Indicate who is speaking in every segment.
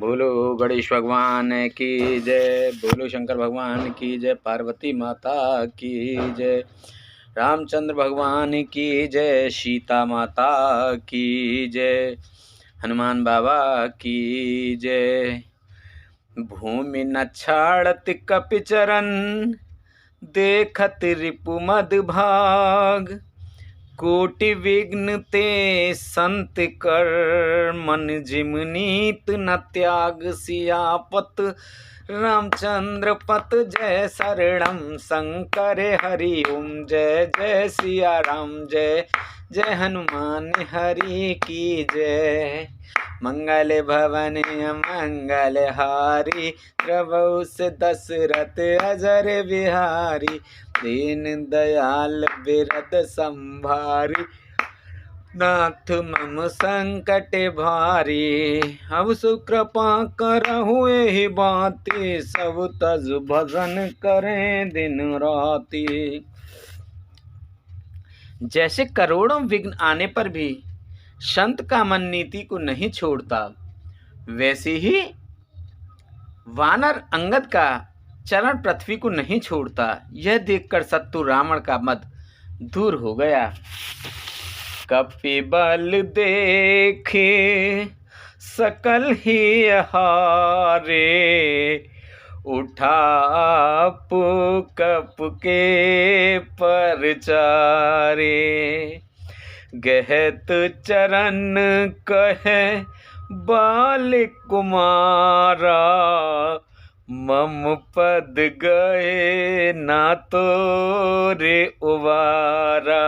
Speaker 1: बोलो गणेश भगवान की जय, बोलो शंकर भगवान की जय, पार्वती माता की जय, रामचंद्र भगवान की जय, सीता माता की जय, हनुमान बाबा की जय। भूमि न छाड़त कपि चरण, देखत रिपु मद भाग, कोटि विघ्न ते संत कर, मन जिम नीत न त्याग। सियापत रामचंद्र पत जय, शरणम शंकर हरि ओम। जय जय सिया राम, जय जय हनुमान हरि की जय। मंगल भवन मंगल हारी, प्रभु से दशरथ अजर बिहारी, दीन दयाल बिरद संभारी, नाथ मम संकट भारी। अब सुकृपा करहु एहि बाती, सब तज भजन करें दिन राती। जैसे करोड़ों विघ्न आने पर भी संत का मन नीति को नहीं छोड़ता, वैसे ही वानर अंगद का चरण पृथ्वी को नहीं छोड़ता। यह देखकर शत्रु रावण का मद दूर हो गया। कपि बल देखे सकल ही हारे, उठा कप के परचारे। गहत चरण कहे बाल कुमारा, मम पद गए ना तो रे उबारा।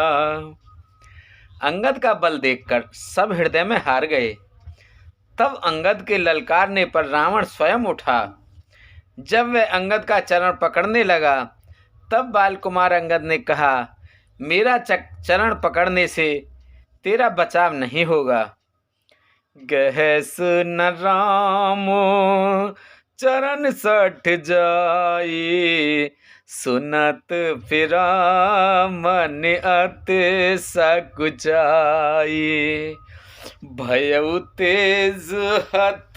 Speaker 1: अंगद का बल देखकर सब हृदय में हार गए। तब अंगद के ललकारने पर रावण स्वयं उठा। जब वह अंगद का चरण पकड़ने लगा, तब बालकुमार अंगद ने कहा, मेरा चरण पकड़ने से तेरा बचाव नहीं होगा। गहस न रामो चरण सठ जाई, सुनत फिरा मन अति सकुचाई। भयउ तेज हत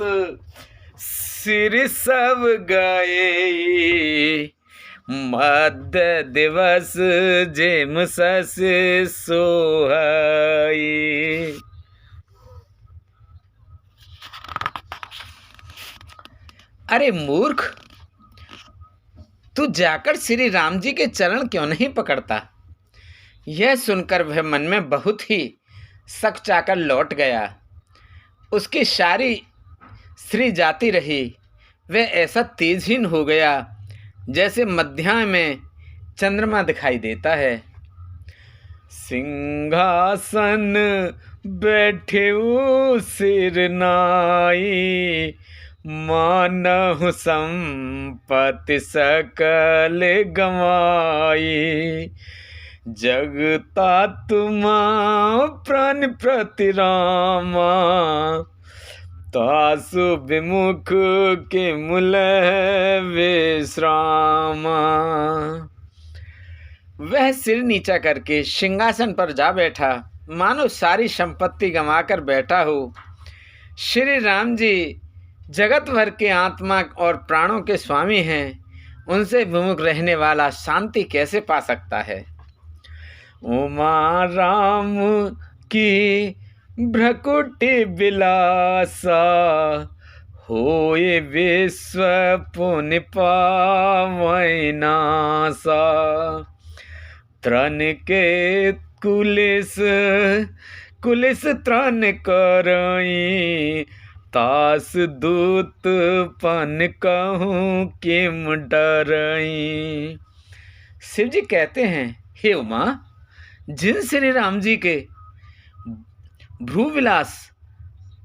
Speaker 1: सिर सब गए, मध्य दिवस जेम सस सोहई। अरे मूर्ख, तू जाकर श्री राम जी के चरण क्यों नहीं पकड़ता? यह सुनकर वह मन में बहुत ही सकचाकर लौट गया। उसकी सारी श्री जाती रही। वह ऐसा तेजहीन हो गया जैसे मध्याह्न में चंद्रमा दिखाई देता है। सिंहासन बैठे सिर नाई, मानहु संपत्ति सकल गवाई। जगता तुमा प्राण प्रति रामा, तासु विमुख के मूल विश्रामा। वह सिर नीचा करके सिंहासन पर जा बैठा, मानो सारी संपत्ति गंवाकर बैठा हो। श्री राम जी जगत भर के आत्मा और प्राणों के स्वामी हैं। उनसे विमुख रहने वाला शांति कैसे पा सकता है? उमा राम की भ्रकुटि विलासा, होए विश्व पुण्य पावै नासा। तृण के कुलिस कुलिस तृण करई, तास दूत पन कहूँ किम डरई। शिव जी कहते हैं, हे उमा, जिन श्री राम जी के भ्रूविलास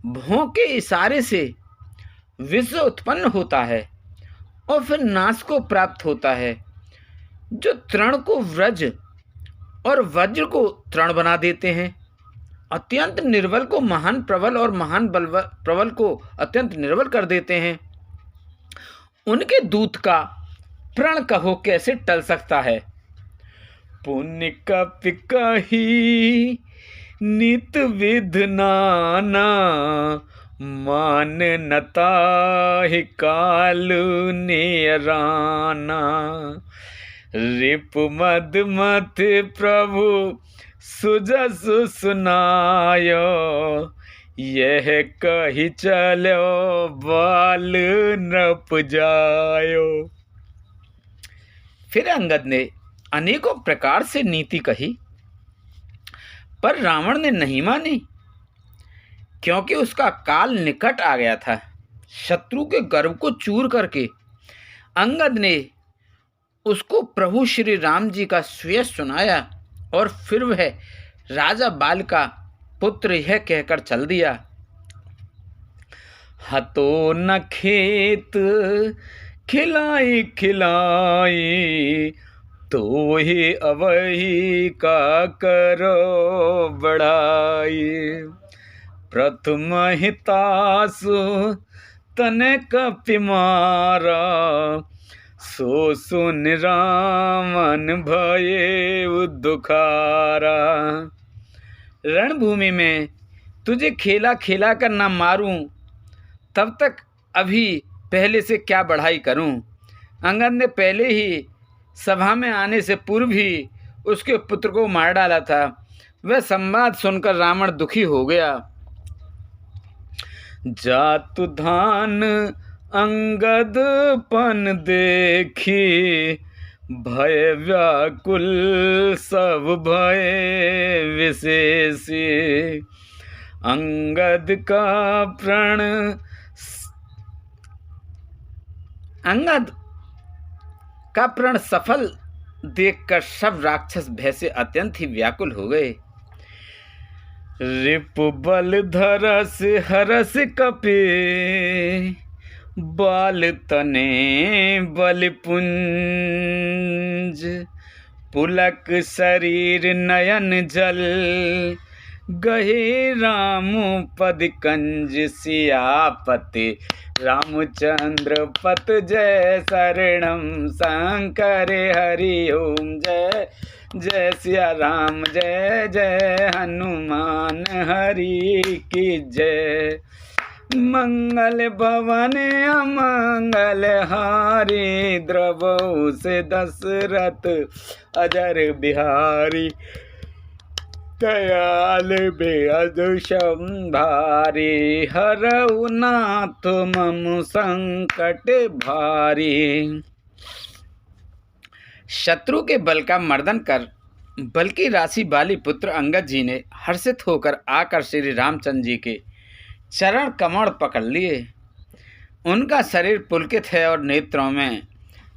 Speaker 1: भों के इशारे से विश्व उत्पन्न होता है और फिर नाश को प्राप्त होता है, जो तृण को व्रज और वज्र को तृण बना देते हैं, अत्यंत निर्बल को महान प्रबल और महान प्रबल को अत्यंत निर्बल कर देते हैं, उनके दूत का प्रण कहो कैसे टल सकता है? पुण्य कपि कही नित विध नाना, मान नताहि कालु नियराना। रिप मद मत प्रभु सुजसु सुनायो, यह कही चलो बाल नप जायो। फिर अंगद ने अनेकों प्रकार से नीति कही, पर रावण ने नहीं मानी, क्योंकि उसका काल निकट आ गया था। शत्रु के गर्व को चूर करके अंगद ने उसको प्रभु श्री राम जी का श्रेयस सुनाया, और फिर वह राजा बाल का पुत्र यह कहकर चल दिया, हतो न खेत खिलाई खिलाई, तो ही अवही का करो बढ़ाई। प्रथम हितासु तने कपि मारा, सो सुन रामन भये दुखारा। रणभूमि में तुझे खेला खेला कर ना मारूं, तब तक अभी पहले से क्या बढ़ाई करूं। अंगद ने पहले ही सभा में आने से पूर्व ही उसके पुत्र को मार डाला था। वह संवाद सुनकर रावण दुखी हो गया। जातु धान अंगद पन देखी, भय व्याकुल सब भय विशेषी। अंगद का प्रण सफल देखकर सब राक्षस भय से अत्यंत ही व्याकुल हो गए। रिपु बल धरस हरस कपे, बाल तने बल पुंज। पुलक शरीर नयन जल, गहे राम पद कंज। सियापति रामचंद्र पत जय शरणम, शंकर हरि ओम जय जय सिया राम, जय जय हनुमान हरि की जय। मंगल भवन अमंगल हारी, द्रवहु से दशरथ अजर बिहारी। दयाल बेअद संभारी, हरऊ नाथ मम संकट भारी। शत्रु के बल का मर्दन कर बल्कि राशि बाली पुत्र अंगद जी ने हर्षित होकर आकर श्री रामचंद्र जी के चरण कमल पकड़ लिए। उनका शरीर पुलकित है और नेत्रों में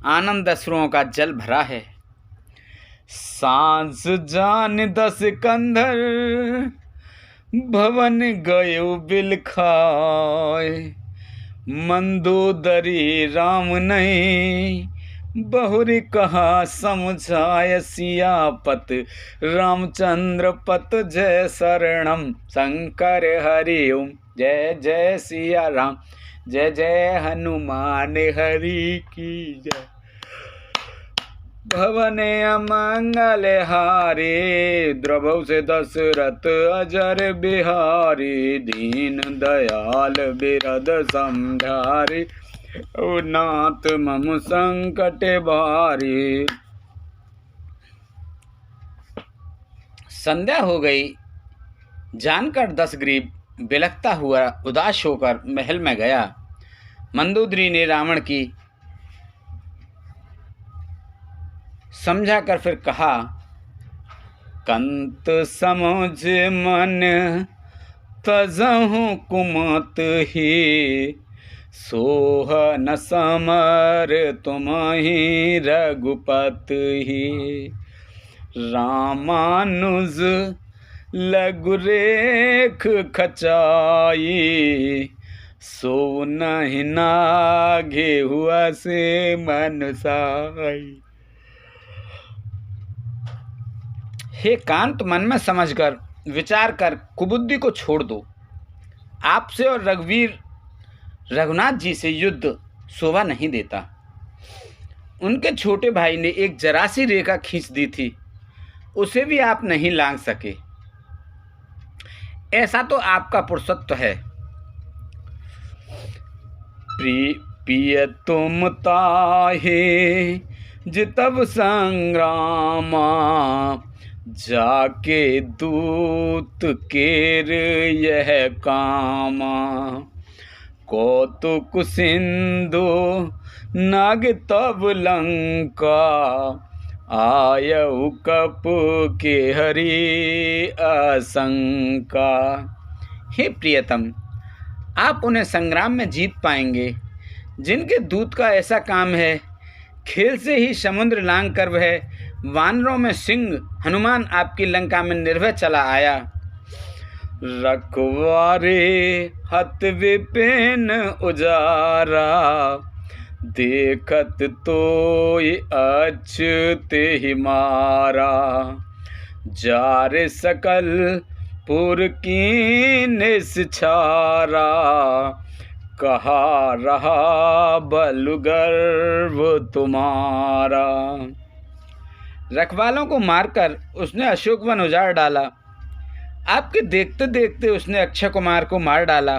Speaker 1: आनंद अश्रुओं का जल भरा है। सांस जान दस कंधर, भवन गयो बिल खाय। मंदोदरी राम नहीं, बहुरी कहा समझाय। सियापत रामचंद्र पत जय शरणम, शंकर हरि ओम जय जय सिया राम, जय जय हनुमान हरि की जय। भवन अमंगल हारी, द्रवहु से दशरथ अजर बिहारी। दीन दयाल बिरद संधारी, ओ नाथ मम संकट भारी। संध्या हो गई जानकर दशग्रीव बिलखता हुआ उदास होकर महल में गया। मंदोदरी ने रावण की समझाकर फिर कहा, कंत समझ मन तजहु कुमत ही। सोह न समर तुम्हि रघुपत ही। रामानुज लघु रेख खचाई, सो नहीं नागे हुआ से मनसाई। हे कांत, मन में समझकर विचार कर कुबुद्धि को छोड़ दो। आपसे और रघुवीर रघुनाथ जी से युद्ध शोभा नहीं देता। उनके छोटे भाई ने एक जरा सी रेखा खींच दी थी, उसे भी आप नहीं लांघ सके। ऐसा तो आपका पुरुषत्व है। पिय तुम ताहे जितब संग्रामा, जाके दूत केर यह कामा। कौतुक सिंधु नाग तब लंका, आयऊ कप के हरि आशंका। हे प्रियतम, आप उन्हें संग्राम में जीत पाएंगे जिनके दूत का ऐसा काम है। खेल से ही समुद्र लांग कर वह वानरों में सिंह हनुमान आपकी लंका में निर्भय चला आया। रखवारे हत विपिन उजारा, देखत तो अछते ही मारा। जार सकल पुर की निस्छारा, कहा रहा बल गर्व तुम्हारा। रखवालों को मारकर उसने अशोकवन उजाड़ डाला। आपके देखते देखते उसने अक्षय कुमार को मार डाला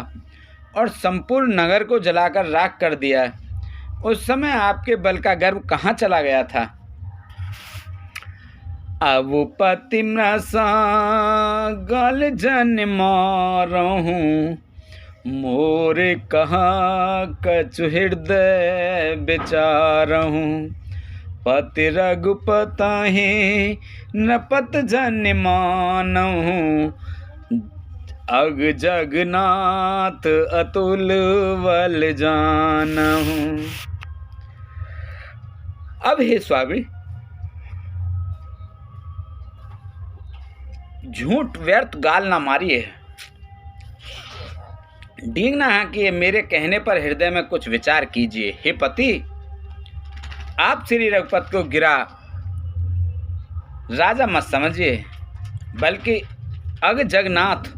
Speaker 1: और संपूर्ण नगर को जलाकर राख कर दिया। उस समय आपके बल का गर्व कहाँ चला गया था। अब पति मृषा गल जन मारहूँ, मोरे कहा कछु हृदय विचारहूँ। पति रघुपताहि नपत जन मानहूँ, अग जगन्नाथ अतुल बल जानहूँ। अब हे स्वामी, झूठ व्यर्थ गाल ना मारिए। डींग ना हाकिए, मेरे कहने पर हृदय में कुछ विचार कीजिए। हे पति, आप श्री रघुपत को गिरा राजा मत समझिए, बल्कि अग जगन्नाथ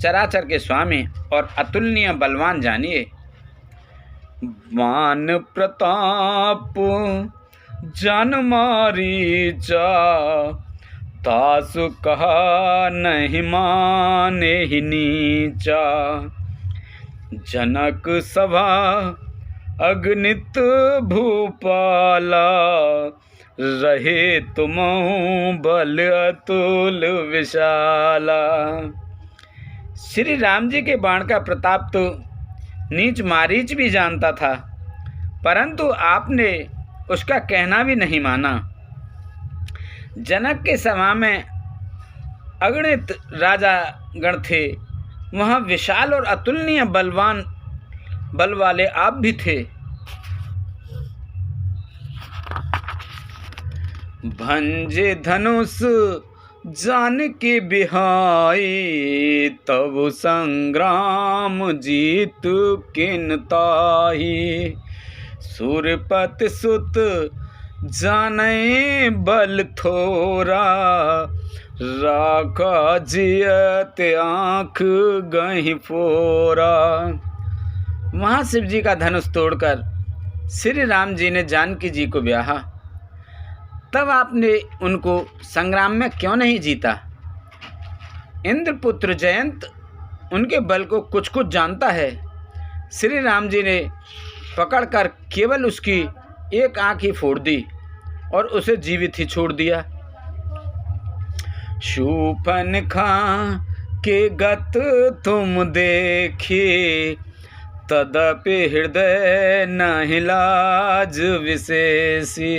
Speaker 1: चराचर के स्वामी और अतुलनीय बलवान जानिए। मान प्रताप जन मारीचा, तासु कहा नहीं माने ही नीचा। जनक सभा अगणित भूपाला, रहे तुमहु बल अतुल विशाला। श्री राम जी के बाण का प्रताप तो नीच मारीच भी जानता था, परंतु आपने उसका कहना भी नहीं माना। जनक के सभा में अगणित राजा गण थे, वहाँ विशाल और अतुलनीय बल वाले आप भी थे। भंजे धनुष जान के बिहाई, तब संग्राम जीत किन ताही। सुरपत सुत जाने बल थोरा, राखा जियत आँख गही फोरा। वहाँ शिव जी का धनुष तोड़कर श्री राम जी ने जानकी जी को ब्याहा, तब आपने उनको संग्राम में क्यों नहीं जीता। इंद्रपुत्र जयंत उनके बल को कुछ कुछ जानता है। श्री राम जी ने पकड़कर केवल उसकी एक आँख ही फोड़ दी और उसे जीवित ही छोड़ दिया। शूर्पणखा के गत तुम देखे, तदपि हृदय नहीं लाज विशेषी।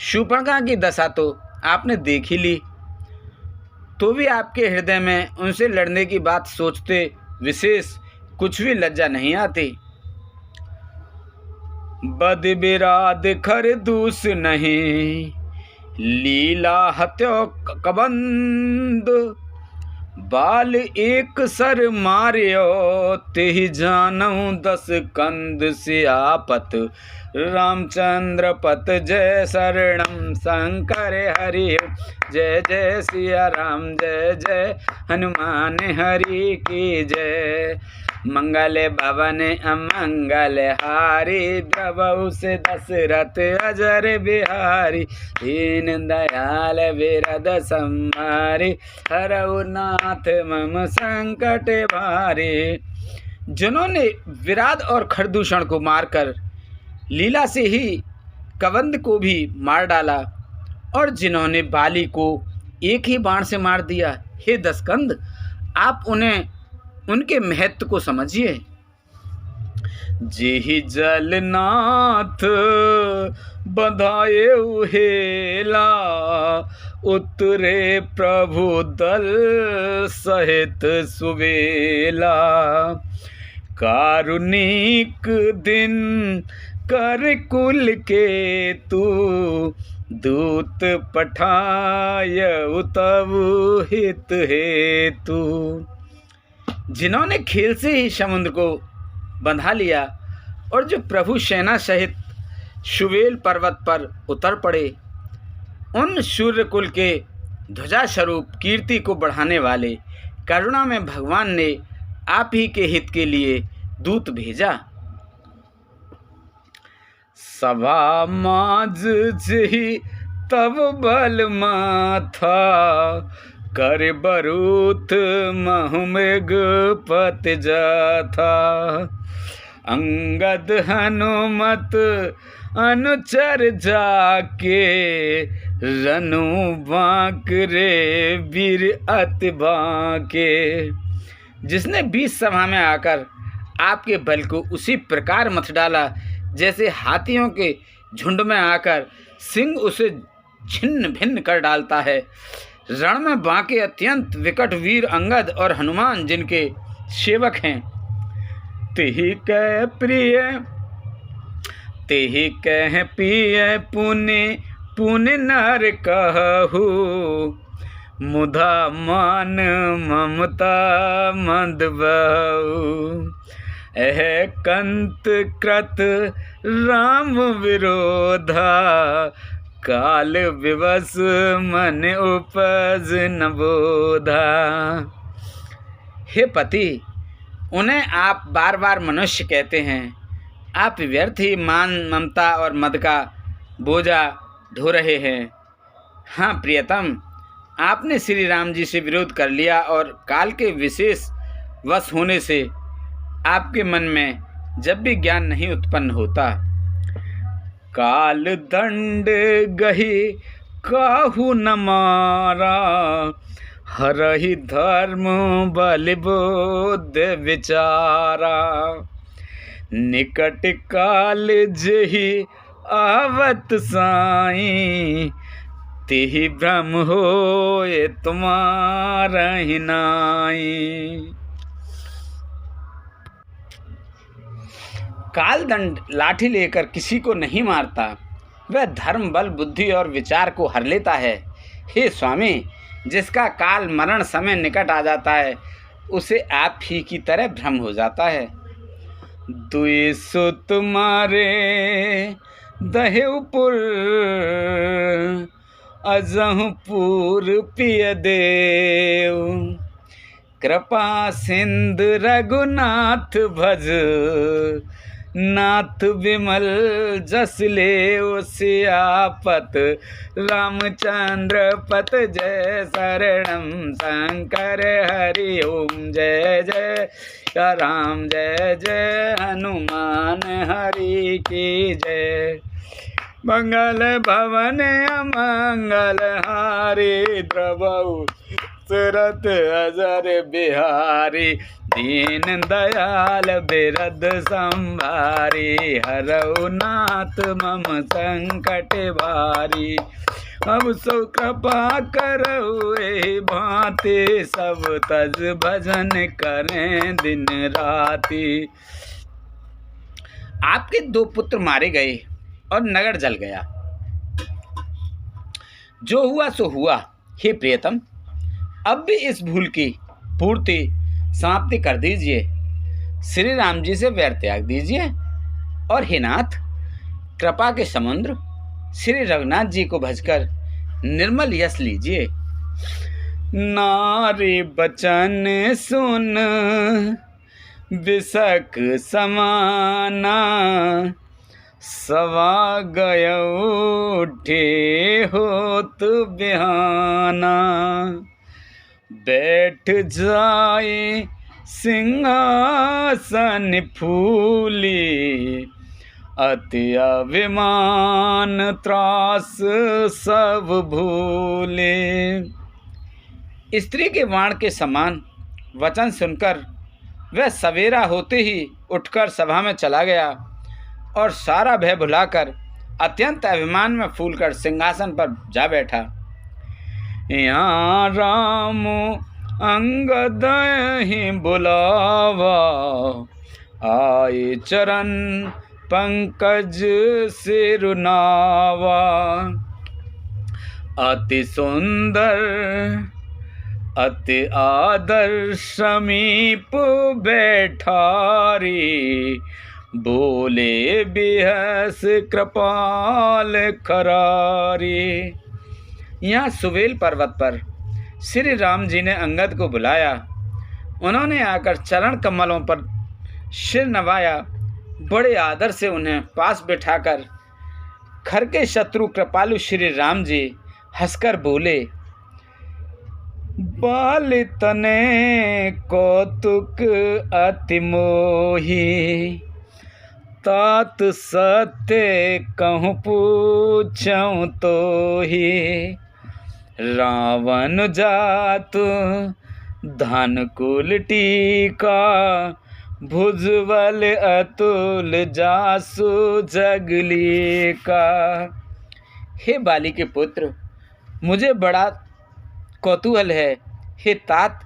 Speaker 1: शूर्पणखा की दशा तो आपने देख ही ली, तो भी आपके हृदय में उनसे लड़ने की बात सोचते विशेष कुछ भी लज्जा नहीं आती। बद बिराद खर दूस नहीं, लीला हत्यो कबंद। बाल एक सर मार्यो, तेहि जानऊ 10 कंद। सियापत रामचंद्र पत जय शरणम, शंकर हरि जय जय सिया राम, जय जय हनुमान हरि की जय। मंगल भवन अमंगल हारी, द्रवहु से दशरथ अजर बिहारी। दीन दयाल बिरद संहारी, हरऊ नाथ मम संकट भारी। जिन्होंने विराट और खरदूषण को मारकर लीला से ही कबंध को भी मार डाला और जिन्होंने बाली को एक ही बाण से मार दिया। हे दशकंद, आप उनके महत्व को समझिए। जेहि जलनाथ बधाए हेला, उतरे प्रभु दल सहित सुवेला। कारुणिक दिन कर कुल के तू, दूत पठाय उतव हित हेतु। जिन्होंने खेल से ही समुद्र को बंधा लिया और जो प्रभु सेना सहित शुवेल पर्वत पर उतर पड़े, उन सूर्यकुल के ध्वजा स्वरूप कीर्ति को बढ़ाने वाले करुणा में भगवान ने आप ही के हित के लिए दूत भेजा। सभा माज जही तब बल माथा, कर बरूथ महुमृग पत जाथा। अंगद हनुमत अनुचर जाके, रनु बांक रे वीर अति बांके। जिसने बीच सभा में आकर आपके बल को उसी प्रकार मथ डाला जैसे हाथियों के झुंड में आकर सिंह उसे छिन्न भिन्न कर डालता है। रण में बांके अत्यंत विकट वीर अंगद और हनुमान जिनके सेवक हैं। तेहि कह पिय पुण्य पुण्य नर कहू, मुधा मान ममता मंद बहु। एह कंत कृत राम विरोधा, काल विवश मन उपज न बोधा। हे पति, उन्हें आप बार बार मनुष्य कहते हैं। आप व्यर्थ ही मान ममता और मद का बोझा ढो रहे हैं। हाँ प्रियतम, आपने श्री राम जी से विरोध कर लिया और काल के विशेष वश होने से आपके मन में जब भी ज्ञान नहीं उत्पन्न होता। काल दंड गही काहू न मारा, हरहि धर्म बल बोध विचारा। निकट काल जही आवत साई, तेहि भ्रम होए तुम्हारा ही नाई। कालदंड लाठी लेकर किसी को नहीं मारता, वह धर्म बल बुद्धि और विचार को हर लेता है। हे स्वामी, जिसका काल मरण समय निकट आ जाता है उसे आप ही की तरह भ्रम हो जाता है। दुई सुत मारे दहेपुर, अजहपुर पिय देव। कृपा सिंधु रघुनाथ भज, नाथ विमल जस लेव। सियापत रामचंद्र पत जय, शरणम शंकर हरि ओम। जय जय राम, जय जय हनुमान हरि की जय। मंगल भवन अमंगल हारी, द्रवहु सुरत अजर बिहारी। दीन दयाल बिरद संभारी, हरऊ नाथ मम संकट भारी। अब सो कृपा करऊ एहि भांति, सब तज भजन करें दिन राति। आपके 2 पुत्र मारे गए और नगर जल गया। जो हुआ सो हुआ। हे प्रियतम, अब भी इस भूल की पूर्ति समाप्ति कर दीजिए। श्री राम जी से वैर त्याग दीजिए और हे नाथ, कृपा के समुद्र श्री रघुनाथ जी को भजकर निर्मल यश लीजिए। नारी बचन सुन बिसक समाना, सवा गयो उठे होत बिहाना। बैठ जाए सिंहासन फूली, अति अभिमान त्रास सब भूले। स्त्री के वाण के समान वचन सुनकर वह सवेरा होते ही उठकर सभा में चला गया और सारा भय भुलाकर अत्यंत अभिमान में फूलकर सिंहासन पर जा बैठा। यहाँ राम अंगद ही बुलावा, आए चरण पंकज सिरुनावा। अति सुंदर अति आदर समीप बैठारी, बोले बिहस कृपाल खरारी। यहाँ सुवेल पर्वत पर श्री राम जी ने अंगद को बुलाया। उन्होंने आकर चरण कमलों पर सिर नवाया। बड़े आदर से उन्हें पास बिठाकर खर के शत्रु कृपालु श्री राम जी हंसकर बोले, बाल तने कौतुक अति मोही, तात सत्य कहूँ पूछूं तो ही। रावण जात धन कुल टीका, भुजबल अतुल जासु जगली का। हे बाली के पुत्र, मुझे बड़ा कौतूहल है। हे तात,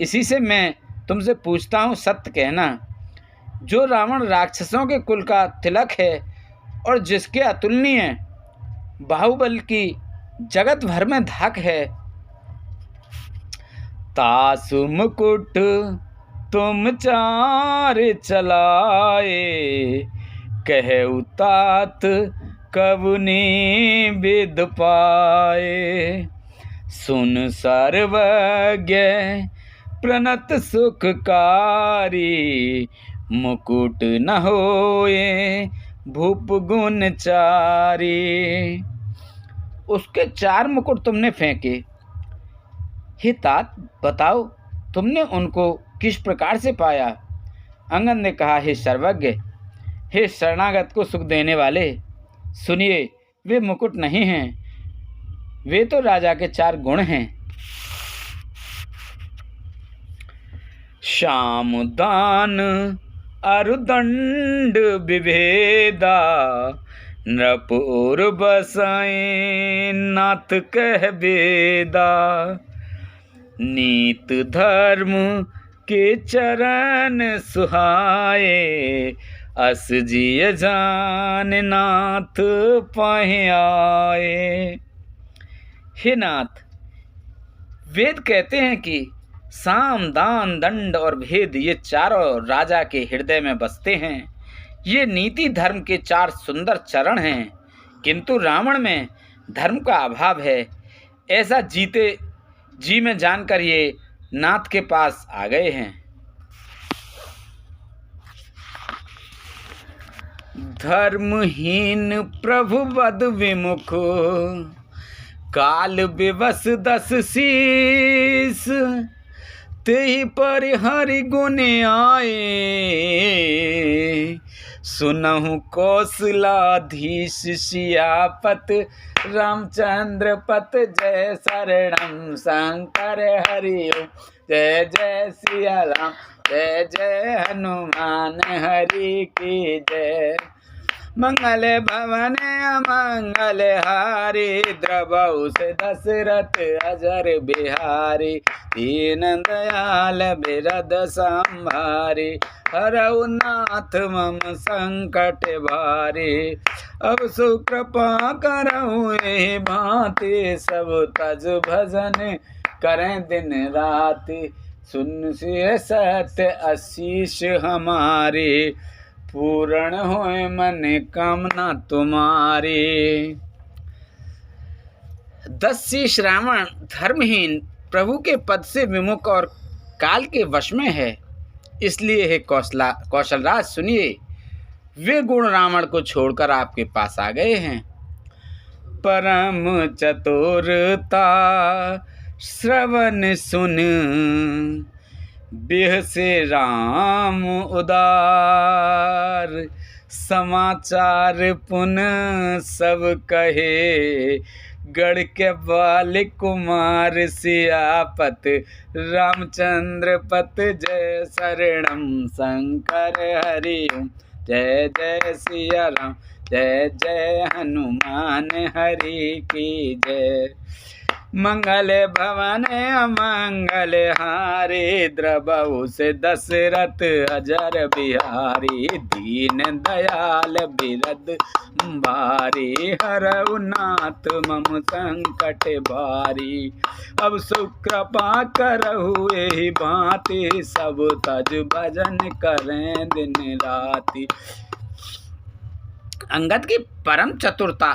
Speaker 1: इसी से मैं तुमसे पूछता हूँ, सत्य कहना। जो रावण राक्षसों के कुल का तिलक है और जिसके अतुलनीय बाहुबल की जगत भर में धाक है, तासु मुकुट तुम चार चलाए, कहु तात कबुनी विद पाए। सुन सर्वज्ञ प्रणत सुखकारी, मुकुट न होए भूप गुण चारी। उसके 4 मुकुट तुमने फेंके। हे तात, बताओ तुमने उनको किस प्रकार से पाया? अंगद ने कहा, हे सर्वज्ञ, हे शरणागत को सुख देने वाले, सुनिए, वे मुकुट नहीं हैं, वे तो राजा के 4 गुण हैं। श्याम दान अरुदंड विभेदा, नृप और बसाए नाथ कह बेदा। नीत धर्म के चरण सुहाए, अस जिय जान नाथ पाहि आए। हे नाथ, वेद कहते हैं कि साम दान दंड और भेद ये चारों राजा के हृदय में बसते हैं। ये नीति धर्म के 4 सुंदर चरण हैं, किंतु रावण में धर्म का अभाव है। ऐसा जीते जी में जानकर ये नाथ के पास आ गए हैं। धर्महीन प्रभु बद विमुख, काल विवश 10 शीस। तेहि पर हरि गुण आए, सुनहु कौशलाधीश सियापत रामचंद्र पत। जय शरणम शंकर हरि ओम, जय जय सिया राम, जय जय हनुमान हरि की जय। मंगल भवन अमंगल हारी, द्रवहु से दशरथ अजर बिहारी। दीन दयाल बिरद संभारी, हरऊ नाथ मम संकट भारी। अब सुकृपा करऊ एहि भांति, सब तज भजन करें दिन राति। सुन सिय सत्य आशीष हमारी, पूर्ण होए मन कामना तुम्हारी। 10 शीश रावण धर्महीन, प्रभु के पद से विमुख और काल के वश में है। इसलिए हे कौशलराज, सुनिए, वे गुण रावण को छोड़कर आपके पास आ गए हैं। परम चतुरता श्रवण सुन, बिह से राम उदार, समाचार पुनः सब कहे, गढ़ के बाल कुमार सियापत, रामचंद्र पत जय शरणम शंकर हरि ओम, जय जय सिया राम, जय जय हनुमान हरि की जय। मंगल भवन अमंगल हारे, द्रवहु से दशरथ अजर बिहारी, दीन दयाल बिरद भारी, हरऊ नाथ मम संकट भारी, अब सुकृपा करहु एहि भांति, सब तज भजन करें दिन राति। अंगद की परम चतुरता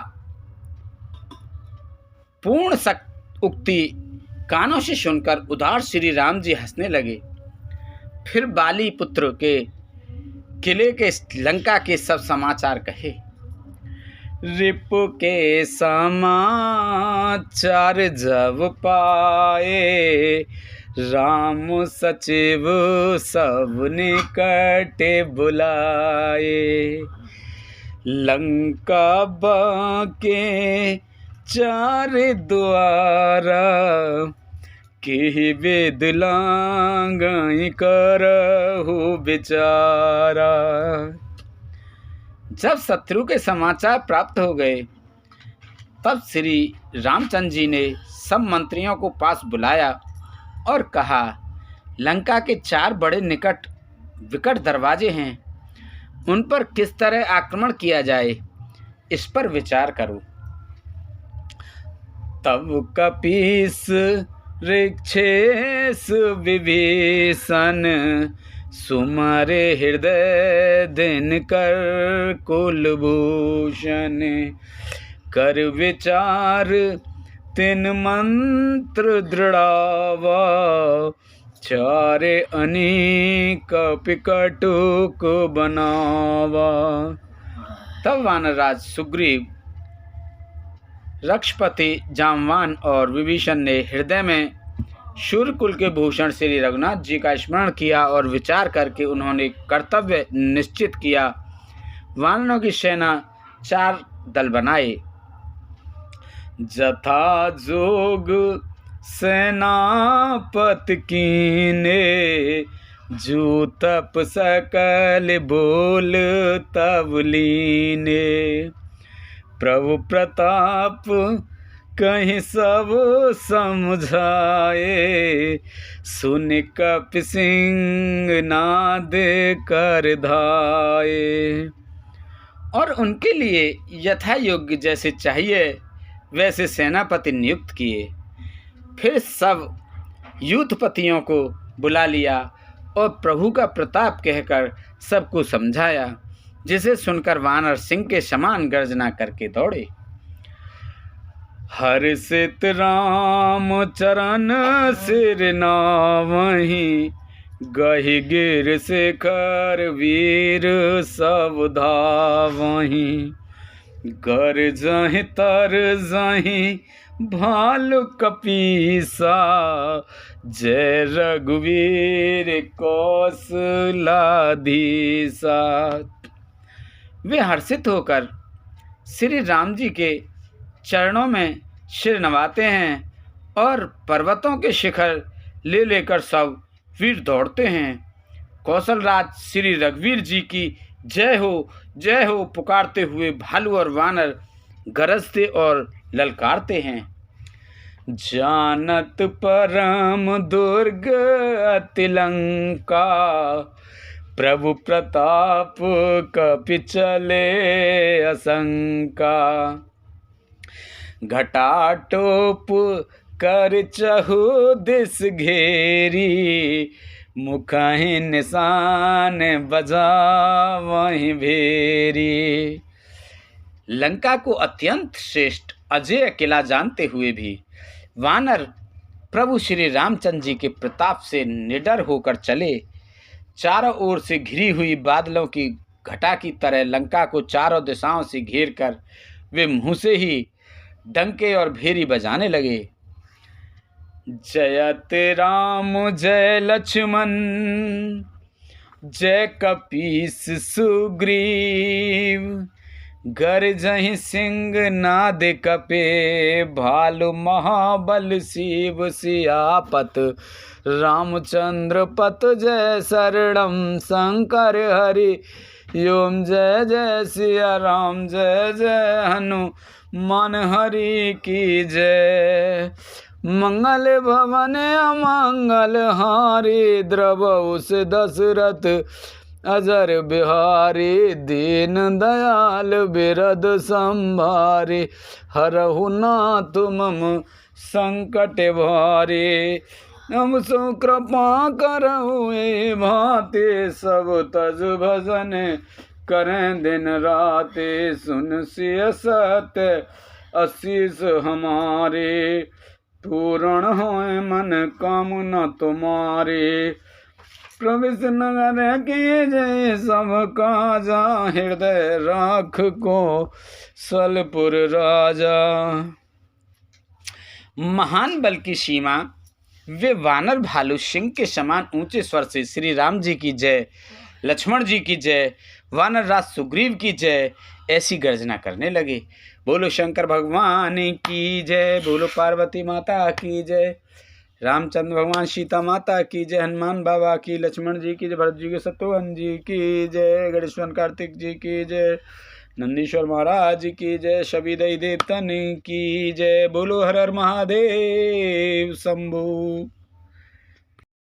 Speaker 1: पूर्ण उक्ति कानों से सुनकर उदार श्री राम जी हंसने लगे। फिर बाली पुत्र के किले के लंका के सब समाचार कहे। रिपु के समाचार जब पाए, राम सचिव सब निकट बुलाए, लंका बाके चार द्वारा, के वेद लांगई करहु बिचारा। जब शत्रु के समाचार प्राप्त हो गए, तब श्री रामचंद्र जी ने सब मंत्रियों को पास बुलाया और कहा, लंका के 4 बड़े विकट दरवाजे हैं, उन पर किस तरह आक्रमण किया जाए, इस पर विचार करो। तब कपीस ऋक्षेश विभीषण, सुमारे हृदय दिन कर कुलभूषण, कर विचार तिन मंत्र दृढ़ावा, चारे अनेक पिकटुक बनावा। तब वानरराज सुग्रीव, रक्षपति जामवान और विभीषण ने हृदय में शूरकुल के भूषण श्री रघुनाथ जी का स्मरण किया और विचार करके उन्होंने कर्तव्य निश्चित किया। वानरों की सेना 4 दल बनाए। जथा जोग सेनापति कीने, जो तप सकल बोल तब लीने, प्रभु प्रताप कहीं सब समझाए, सुन कपिसिंह नाद कर धाये। और उनके लिए यथा योग्य जैसे चाहिए वैसे सेनापति नियुक्त किए। फिर सब युद्धपतियों को बुला लिया और प्रभु का प्रताप कहकर सबको समझाया, जिसे सुनकर वानर सिंह के समान गर्जना करके दौड़े। हर्षित राम चरण सिर नावहीं, गहि गिर शिखर वीर सब धावहीं, गरजहि तरजहि भालु कपीसा, जय रघुवीर कौशलाधीसा। वे हर्षित होकर श्री राम जी के चरणों में सिर नवाते हैं और पर्वतों के शिखर ले लेकर सब वीर दौड़ते हैं। कौशलराज श्री रघुवीर जी की जय हो पुकारते हुए भालू और वानर गरजते और ललकारते हैं। जानत परम दुर्ग अति लंका, प्रभु प्रताप कपि चले असंका, घटाटोप कर चहु दिस घेरी, मुखहि निशान बजावहि भेरी। लंका को अत्यंत श्रेष्ठ अजय किला जानते हुए भी वानर प्रभु श्री रामचंद्र जी के प्रताप से निडर होकर चले। चारों ओर से घिरी हुई बादलों की घटा की तरह लंका को चारों दिशाओं से घेर कर वे मुँह से ही डंके और भेरी बजाने लगे। जयत राम जय लक्ष्मण, जय कपीस सुग्रीव। गर्जहि सिंह नाद कपे, भालु महाबल शिव। सियापत रामचंद्र पत, जय शरणम शंकर हरि ओम। जय जय सिया राम, जय जय हनुमान हरि की जय। मंगल भवन अमंगल हारी, द्रवहुस दशरथ अजर बिहारी। दीन दयाल बिरद संभारी, हरहु नाथ मम संकट भारी। हम सो कृपा करहु ए भाते, सब तज भजन करें दिन राते। सुन सिय सत्य आशीष हमारे, पूर्ण होए मन कामना तुम्हारे। प्रविश नगर के जय सब काजा, हृदय राख को सलपुर राजा। महान बल की सीमा, वे वानर भालू सिंह के समान ऊंचे स्वर से श्री राम जी की जय, लक्ष्मण जी की जय, वानर राज सुग्रीव की जय ऐसी गर्जना करने लगे। बोलो शंकर भगवान की जय, बोलो पार्वती माता की जय, रामचंद्र भगवान सीता माता की जय, हनुमान बाबा की, लक्ष्मण जी की जय, भरत जी के शत्रुघ्न जी की जय, गणेश्वर कार्तिक जी की जय, नंदीश्वर महाराज की जय, सभी देवी देवतन की जय। बोलो हर हर महादेव शंभु।